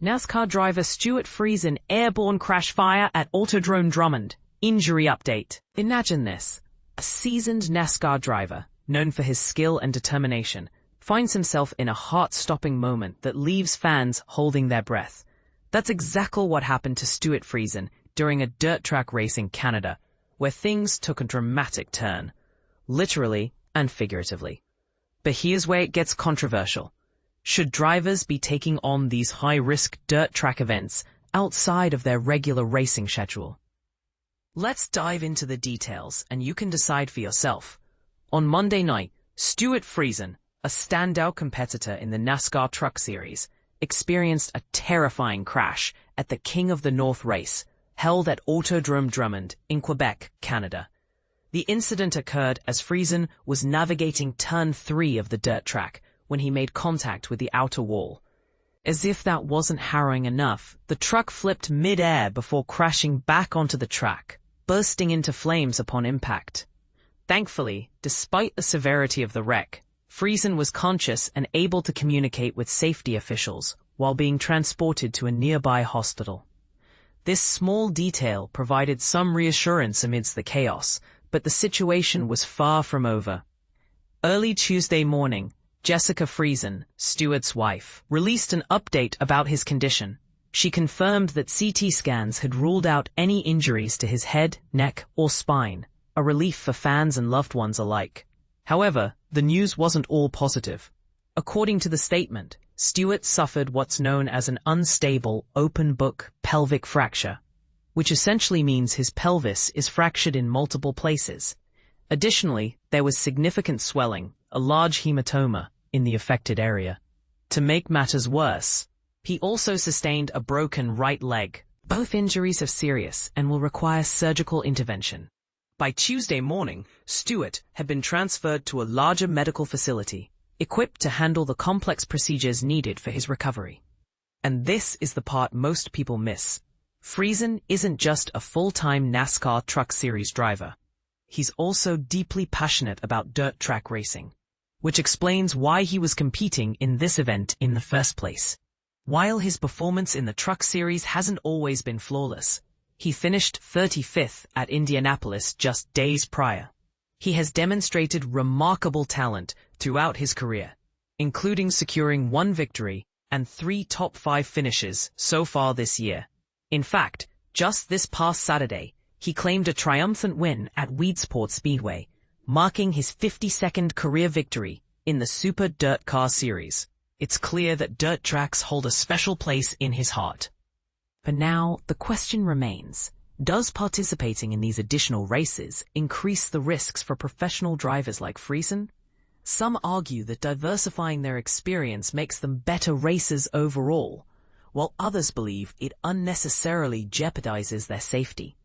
NASCAR driver Stewart Friesen Airborne crash fire at Autodrome Drummond. Injury update. Imagine this. A seasoned NASCAR driver, known for his skill and determination, finds himself in a heart-stopping moment that leaves fans holding their breath. That's exactly what happened to Stewart Friesen during a dirt track race in Canada, where things took a dramatic turn, literally and figuratively. But here's where it gets controversial. Should drivers be taking on these high-risk dirt track events outside of their regular racing schedule? Let's dive into the details, and you can decide for yourself. On Monday night, Stewart Friesen, a standout competitor in the NASCAR Truck Series, experienced a terrifying crash at the King of the North race, held at Autodrome Drummond in Quebec, Canada. The incident occurred as Friesen was navigating Turn 3 of the dirt track when he made contact with the outer wall. As if that wasn't harrowing enough, the truck flipped mid-air before crashing back onto the track, bursting into flames upon impact. Thankfully, despite the severity of the wreck, Friesen was conscious and able to communicate with safety officials while being transported to a nearby hospital. This small detail provided some reassurance amidst the chaos, but the situation was far from over. Early Tuesday morning, Jessica Friesen, Stewart's wife, released an update about his condition. She confirmed that CT scans had ruled out any injuries to his head, neck, or spine, a relief for fans and loved ones alike. However, the news wasn't all positive. According to the statement, Stewart suffered what's known as an unstable open-book pelvic fracture, which essentially means his pelvis is fractured in multiple places. Additionally, there was significant swelling, a large hematoma, in the affected area. To make matters worse, he also sustained a broken right leg. Both injuries are serious and will require surgical intervention. By Tuesday morning, Stewart had been transferred to a larger medical facility, equipped to handle the complex procedures needed for his recovery. And this is the part most people miss. Friesen isn't just a full-time NASCAR Truck Series driver. He's also deeply passionate about dirt track racing, which explains why he was competing in this event in the first place. While his performance in the Truck Series hasn't always been flawless, he finished 35th at Indianapolis just days prior. He has demonstrated remarkable talent throughout his career, including securing 1 victory and 3 top 5 finishes so far this year. In fact, just this past Saturday, he claimed a triumphant win at Weedsport Speedway, marking his 52nd career victory in the Super Dirt Car Series. It's clear that dirt tracks hold a special place in his heart. For now, the question remains, does participating in these additional races increase the risks for professional drivers like Friesen? Some argue that diversifying their experience makes them better racers overall, while others believe it unnecessarily jeopardizes their safety.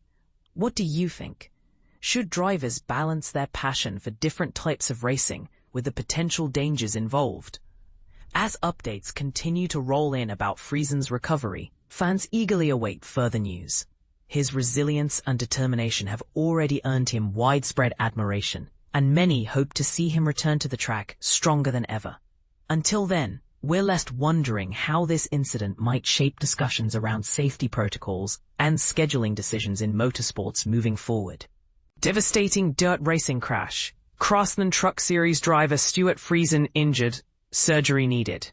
What do you think? Should drivers balance their passion for different types of racing with the potential dangers involved? As updates continue to roll in about Friesen's recovery, fans eagerly await further news. His resilience and determination have already earned him widespread admiration, and many hope to see him return to the track stronger than ever. Until then, we're left wondering how this incident might shape discussions around safety protocols and scheduling decisions in motorsports moving forward. Devastating dirt racing crash. Craftsman Truck Series driver Stewart Friesen injured. Surgery needed.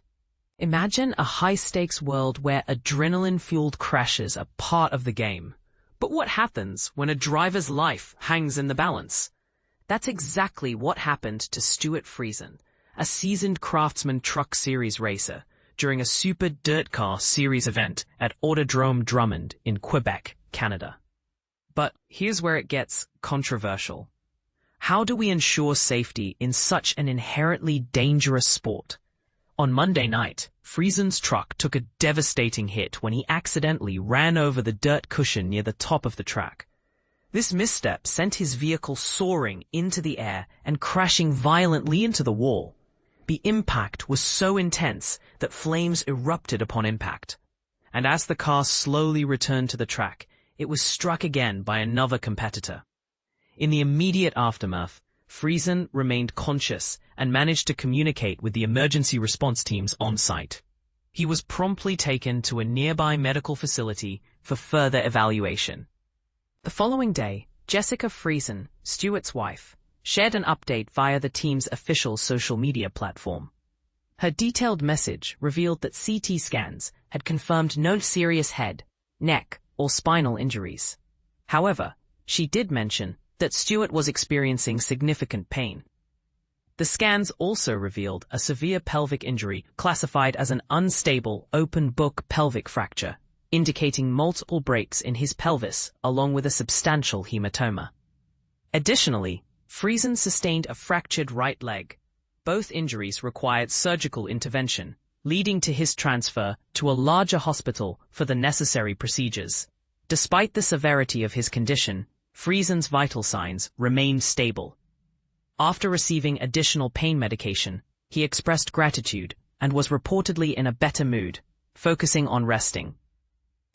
Imagine a high-stakes world where adrenaline-fueled crashes are part of the game. But what happens when a driver's life hangs in the balance? That's exactly what happened to Stewart Friesen, a seasoned Craftsman Truck Series racer, during a Super Dirt Car Series event at Autodrome Drummond in Quebec, Canada. But here's where it gets controversial. How do we ensure safety in such an inherently dangerous sport? On Monday night, Friesen's truck took a devastating hit when he accidentally ran over the dirt cushion near the top of the track. This misstep sent his vehicle soaring into the air and crashing violently into the wall. The impact was so intense that flames erupted upon impact. And as the car slowly returned to the track, it was struck again by another competitor. In the immediate aftermath, Friesen remained conscious and managed to communicate with the emergency response teams on site. He was promptly taken to a nearby medical facility for further evaluation. The following day, Jessica Friesen, Stewart's wife, shared an update via the team's official social media platform. Her detailed message revealed that CT scans had confirmed no serious head, neck, or spinal injuries. However, she did mention that Stewart was experiencing significant pain. The scans also revealed a severe pelvic injury classified as an unstable open-book pelvic fracture, indicating multiple breaks in his pelvis along with a substantial hematoma. Additionally, Friesen sustained a fractured right leg. Both injuries required surgical intervention, leading to his transfer to a larger hospital for the necessary procedures. Despite the severity of his condition, Friesen's vital signs remained stable. After receiving additional pain medication, he expressed gratitude and was reportedly in a better mood, focusing on resting.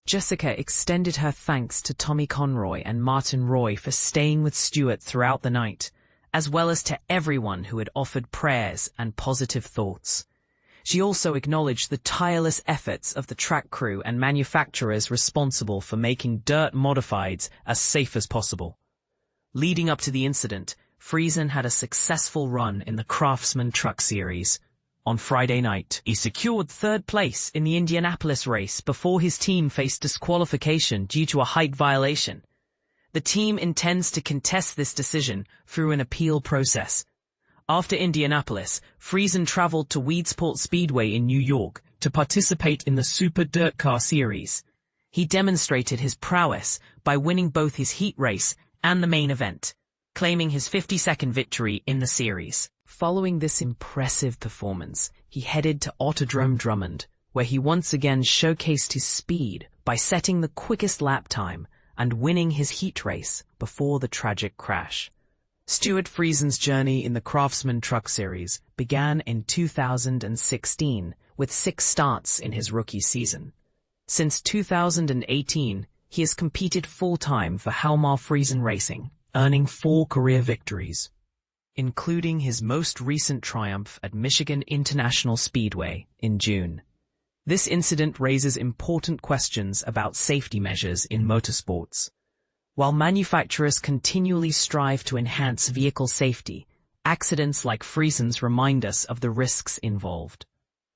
Jessica extended her thanks to Tommy Conroy and Martin Roy for staying with Stewart throughout the night, as well as to everyone who had offered prayers and positive thoughts. She also acknowledged the tireless efforts of the track crew and manufacturers responsible for making dirt modifieds as safe as possible. Leading up to the incident, Friesen had a successful run in the Craftsman Truck Series. On Friday night, he secured third place in the Indianapolis race before his team faced disqualification due to a height violation. The team intends to contest this decision through an appeal process. After Indianapolis, Friesen traveled to Weedsport Speedway in New York to participate in the Super Dirt Car Series. He demonstrated his prowess by winning both his heat race and the main event, claiming his 52nd victory in the series. Following this impressive performance, he headed to Autodrome Drummond, where he once again showcased his speed by setting the quickest lap time and winning his heat race before the tragic crash. Stewart Friesen's journey in the Craftsman Truck Series began in 2016 with 6 starts in his rookie season. Since 2018, he has competed full-time for Halmar Friesen Racing, earning 4 career victories, including his most recent triumph at Michigan International Speedway in June. This incident raises important questions about safety measures in motorsports. While manufacturers continually strive to enhance vehicle safety, accidents like Friesen's remind us of the risks involved.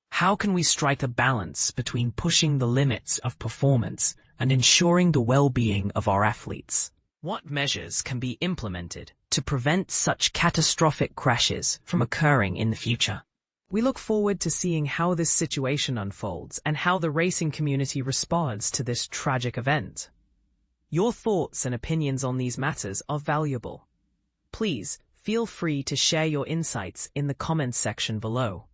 How can we strike a balance between pushing the limits of performance and ensuring the well-being of our athletes? What measures can be implemented to prevent such catastrophic crashes from occurring in the future? We look forward to seeing how this situation unfolds and how the racing community responds to this tragic event. Your thoughts and opinions on these matters are valuable. Please feel free to share your insights in the comments section below.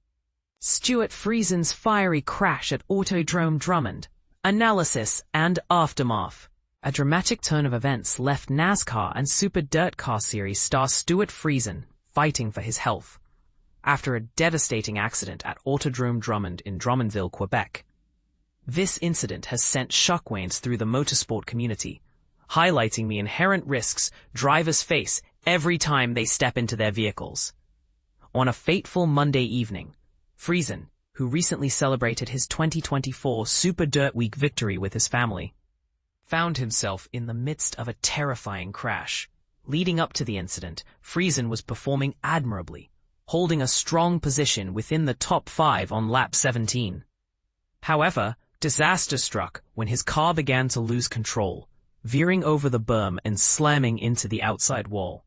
Stewart Friesen's fiery crash at Autodrome Drummond, analysis and aftermath. A dramatic turn of events left NASCAR and Super Dirt Car Series star Stewart Friesen fighting for his health after a devastating accident at Autodrome Drummond in Drummondville, Quebec. This incident has sent shockwaves through the motorsport community, highlighting the inherent risks drivers face every time they step into their vehicles. On a fateful Monday evening, Friesen, who recently celebrated his 2024 Super Dirt Week victory with his family, found himself in the midst of a terrifying crash. Leading up to the incident, Friesen was performing admirably, holding a strong position within the top 5 on lap 17. However, disaster struck when his car began to lose control, veering over the berm and slamming into the outside wall.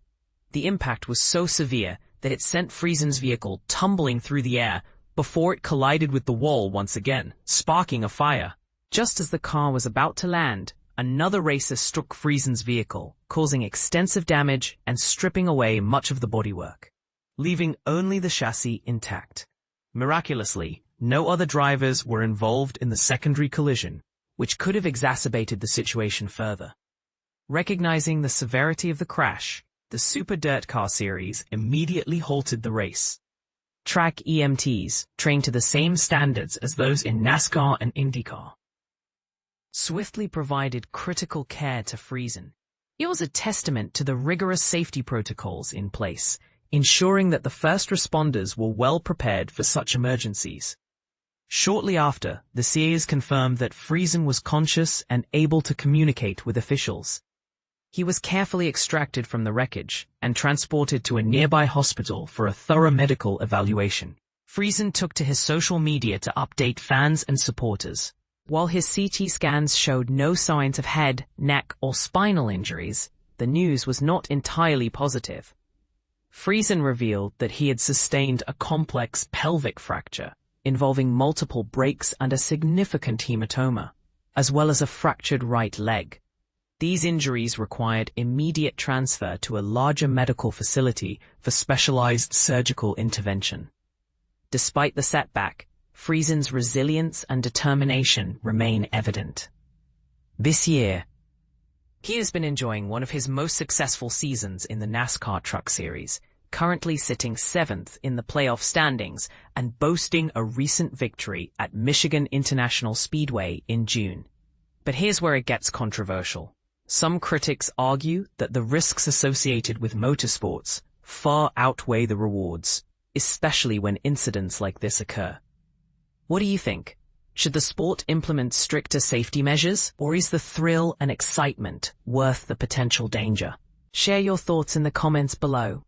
The impact was so severe that it sent Friesen's vehicle tumbling through the air before it collided with the wall once again, sparking a fire. Just as the car was about to land, another racer struck Friesen's vehicle, causing extensive damage and stripping away much of the bodywork, leaving only the chassis intact. Miraculously, no other drivers were involved in the secondary collision, which could have exacerbated the situation further. Recognizing the severity of the crash, the Super Dirt Car Series immediately halted the race. Track EMTs, trained to the same standards as those in NASCAR and IndyCar, swiftly provided critical care to Friesen. It was a testament to the rigorous safety protocols in place, ensuring that the first responders were well prepared for such emergencies. Shortly after, the Series confirmed that Friesen was conscious and able to communicate with officials. He was carefully extracted from the wreckage and transported to a nearby hospital for a thorough medical evaluation. Friesen took to his social media to update fans and supporters. While his CT scans showed no signs of head, neck, or spinal injuries, the news was not entirely positive. Friesen revealed that he had sustained a complex pelvic fracture, involving multiple breaks and a significant hematoma, as well as a fractured right leg. These injuries required immediate transfer to a larger medical facility for specialized surgical intervention. Despite the setback, Friesen's resilience and determination remain evident. This year, he has been enjoying one of his most successful seasons in the NASCAR Truck Series, currently sitting 7th in the playoff standings and boasting a recent victory at Michigan International Speedway in June. But here's where it gets controversial. Some critics argue that the risks associated with motorsports far outweigh the rewards, especially when incidents like this occur. What do you think? Should the sport implement stricter safety measures, or is the thrill and excitement worth the potential danger? Share your thoughts in the comments below.